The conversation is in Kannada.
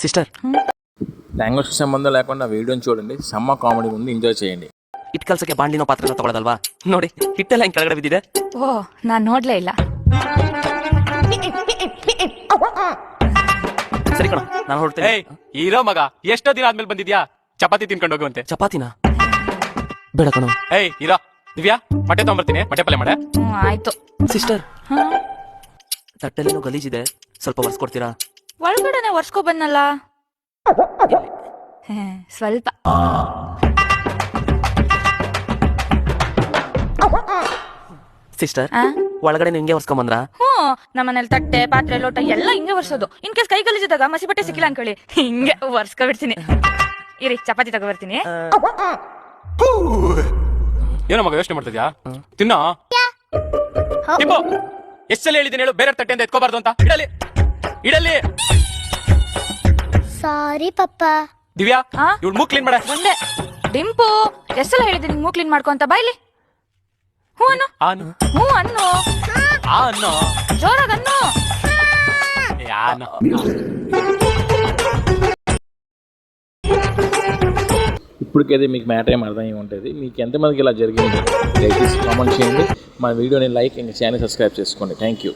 సిస్టర్ లాంగ్వేజ్కి సంబంధం లేకుండా వీడియోని చూడండి, సమ్మ కామెడీ ఉంది, ఎంజాయ్ చేయండి. ಇಟ್ಕಲ್ಸಕ್ಕೆ ಬಾಂಡ್ಲಿನೋ ಪಾತ್ರನ ತಗೊಳ್ಳೋದಲ್ವಾ ನೋಡಿ ಹಿಟ್ಟೆಲ್ಲ ಹಿಂಗೆ ಕೆಳಗಡೆ ಬಿದ್ದಿದೆ. ಓ ನಾನ್ ನೋಡ್ಲೇ ಇಲ್ಲ. ಸರಿ ಕಣ ನಾನು ಹೊರಡ್ತೇನೆ. ಏಯ್ ಹೀರೋ ಮಗ ಎಷ್ಟೋ ದಿನ ಆದ್ಮೇಲೆ ಬಂದಿದ್ಯಾ, ಚಪಾತಿ ತಿನ್ಕೊಂಡು ಹೋಗುವಂತೆ. ಚಪಾತಿನ ಬೇಡ ಕಣ. ಏಯ್ ಹೀರೋ ದಿವ್ಯಾ ಮೊಟ್ಟೆ ತಗೊಂಬರ್ತೀನಿ, ಮೊಟ್ಟೆ ಪಲ್ಯ ಮಾಡೆ. ಆಯ್ತು. ಸಿಸ್ಟರ್ ತಟ್ಟೆಲ್ಲೇನೋ ಗಲೀಜಿದೆ, ಸ್ವಲ್ಪ ಒರೆಸ್ಕೊಡ್ತೀರಾ? ಒಳಗಡೆನೆ ಒರ್ಸ್ಕೊ ಬಂದಲ್ಲ. ಸ್ವಲ್ಪ. ಸಿಸ್ಟರ್ ಒಳಗಡೆ ಹಿಂಗೆ ಒರ್ಸ್ಕೊಂಬಂದ್ರ? ನಮ್ಮನೇಲಿ ತಟ್ಟೆ ಪಾತ್ರೆ ಲೋಟ ಎಲ್ಲ ಹಿಂಗೆ ಒರ್ಸೋದು. ಇನ್ ಕೇಸ್ ಕೈ ಗಲೀಜಿದಾಗ ಮಸಿ ಬಟ್ಟೆ ಸಿಕ್ಕಿಲ್ಲ ಅನ್ಕೊಳ್ಳಿ, ಹಿಂಗೆ ಒರ್ಸ್ಕೊಬಿಡ್ತೀನಿ. ಇರಿ ಚಪಾತಿ ತಗೋಬರ್ತೀನಿ. ಏನೋ ಮಗ ಯೋಚನೆ ಮಾಡ್ತಿದ್ಯಾ? ತಿನ್ನೋ. ಎಷ್ಟ್ ಸಲ ಹೇಳಿದ್ದೀನಿ ಹೇಳು, ಬೇರೆ ತಟ್ಟೆಯಿಂದ ಎತ್ಕೋಬಾರ್ದು ಅಂತ. ಇಡಲಿ ಸಾರಿ ಪಪ್ಪ. ದಿವ್ಯಾ ಇವ್ಳು ಮೂಗ್ ಕ್ಲೀನ್ ಮಾಡ. ಒಂದೇ ಡಿಂಪು ಎಷ್ಟೆಲ್ಲ ಹೇಳಿದ್ದೀನಿ ಮೂಗ್ ಕ್ಲೀನ್ ಮಾಡ್ಕೊ ಅಂತ. ಬಾಯ್ಲಿ ಹ್ಞೂ ಅನ್ನು. ಹ್ಞೂ ಅನ್ನು. ಅನ್ನೋ జోరాగా అన్ను. ఇప్పటికైతే మీకు మ్యాటర్ ఏం అర్థమై ఉంటుంది. మీకు ఎంతమందికి ఇలా జరిగింది దయచేసి కామెంట్ చేయండి. మా వీడియోని లైక్ ఇంకా ఛానల్ సబ్స్క్రైబ్ చేసుకోండి. Thank you.